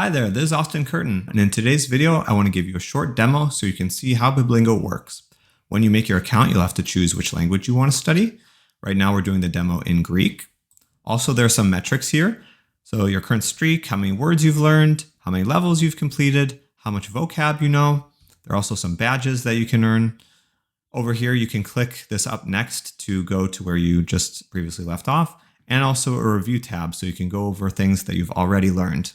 Hi there, this is Austin Curtin, and in today's video, I want to give you a short demo so you can see how Biblingo works. When you make your account, you'll have to choose which language you want to study. Right now, we're doing the demo in Greek. Also, there are some metrics here. So your current streak, how many words you've learned, how many levels you've completed, how much vocab you know. There are also some badges that you can earn. Over here, you can click this up next to go to where you just previously left off, and also a review tab so you can go over things that you've already learned.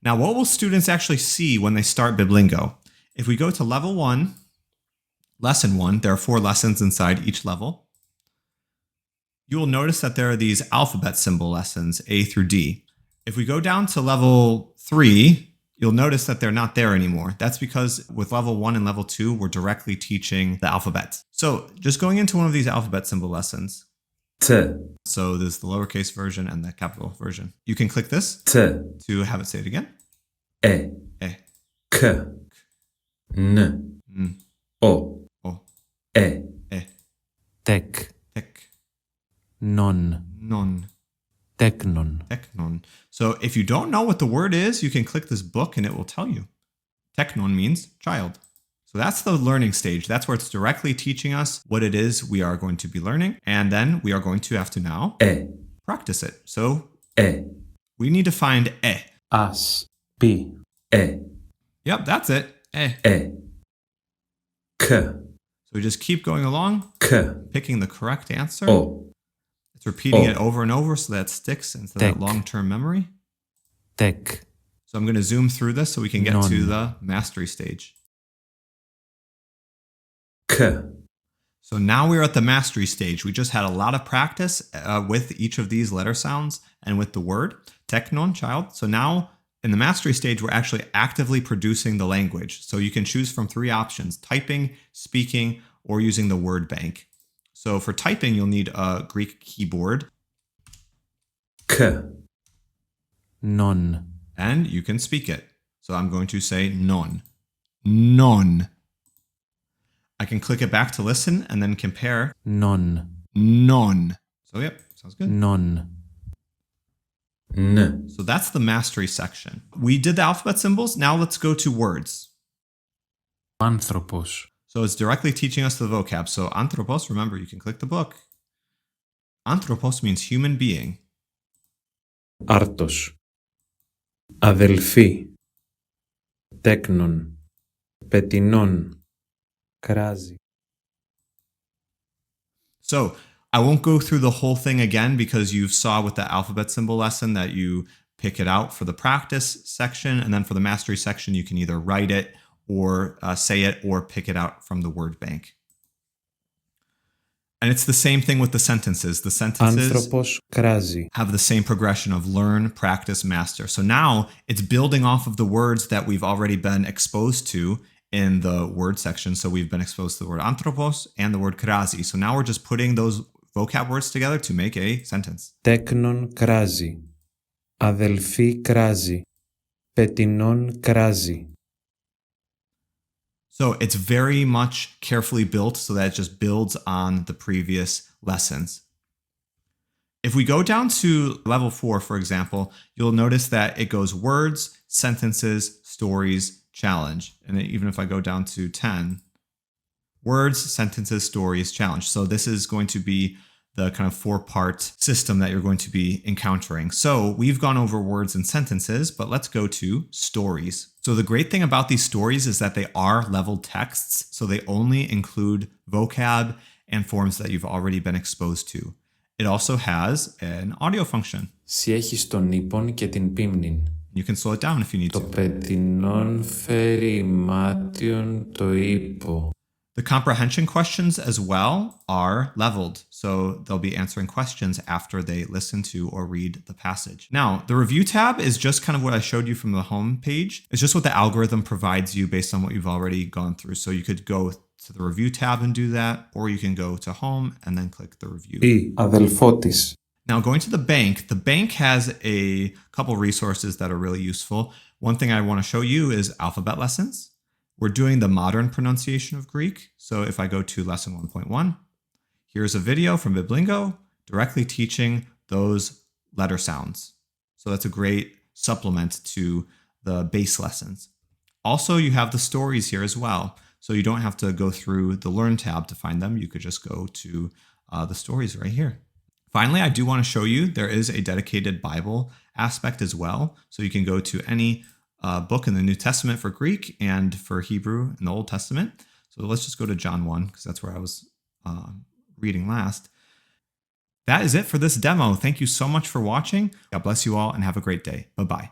Now, what will students actually see when they start Biblingo? If we go to level 1, lesson 1, there are 4 lessons inside each level. You will notice that there are these alphabet symbol lessons, A through D. If we go down to level 3, you'll notice that they're not there anymore. That's because with level 1 and level 2, we're directly teaching the alphabet. So just going into one of these alphabet symbol lessons. T. So there's the lowercase version and the capital version. You can click this T. to have it say it again. E. E. K. N. N. O. O. E. E. Tek, Tek. non, Non. teknon, Teknon. So if you don't know what the word is, you can click this book and it will tell you. Teknon means child. So that's the learning stage. That's where it's directly teaching us what it is we are going to be learning. And then we are going to have to now E. practice it. So E. we need to find E. as, pi, E. Yep, that's it. E. E. K. So we just keep going along, K. picking the correct answer. O. It's repeating Oh. it over and over so that it sticks into that Tek. long-term memory. tek, So I'm going to zoom through this so we can get Non. to the mastery stage. K. So now we're at the mastery stage. We just had a lot of practice with each of these letter sounds and with the word, teknon, child. So now in the mastery stage, we're actually actively producing the language. So you can choose from 3 options: typing, speaking, or using the word bank. So for typing, you'll need a Greek keyboard, K. non, and you can speak it. So I'm going to say non. Non. I can click it back to listen and then compare. non, Non. So yep, sounds good. non, N. So that's the mastery section. We did the alphabet symbols. Now let's go to words. anthropos, So it's directly teaching us the vocab. So anthropos, remember, you can click the book. Anthropos means human being. Άρτος. Αδελφή. Τέκνον. Πετεινών. κράζι, So I won't go through the whole thing again because you saw with the alphabet symbol lesson that you pick it out for the practice section. And then for the mastery section, you can either write it or say it or pick it out from the word bank. And it's the same thing with the sentences. The sentences Anthropos κράζει, have the same progression of learn, practice, master. So now it's building off of the words that we've already been exposed to in the word section. So we've been exposed to the word anthropos and the word krasi. So now we're just putting those vocab words together to make a sentence. τέκνον κράζει, αδελφή κράζει, πετεινών κράζει. So it's very much carefully built so that it just builds on the previous lessons. If we go down to level 4, for example, you'll notice that it goes words, sentences, stories, challenge. And then even if I go down to 10, words, sentences, stories, challenge. So this is going to be the kind of 4-part system that you're going to be encountering. So we've gone over words and sentences, but let's go to stories. So the great thing about these stories is that they are leveled texts. So they only include vocab and forms that you've already been exposed to. It also has an audio function. Σι έχεις τον ύπον και την πίμνην. You can slow it down if you need Το to. πετεινόν φέρει ημάτιον το ύπο. The comprehension questions as well are leveled. So they'll be answering questions after they listen to or read the passage. Now, the review tab is just kind of what I showed you from the home page. It's just what the algorithm provides you based on what you've already gone through. So you could go to the review tab and do that, or you can go to home and then click the review. Ή αδελφότης. Now, going to the bank has a couple resources that are really useful. One thing I want to show you is alphabet lessons. We're doing the modern pronunciation of Greek. So if I go to lesson 1.1, here's a video from Biblingo directly teaching those letter sounds. So that's a great supplement to the base lessons. Also, you have the stories here as well. So you don't have to go through the Learn tab to find them. You could just go to the stories right here. Finally, I do want to show you there is a dedicated Bible aspect as well. So you can go to any book in the New Testament for Greek and for Hebrew in the Old Testament. So let's just go to John 1 because that's where I was reading last. That is it for this demo. Thank you so much for watching. God bless you all and have a great day. Bye-bye.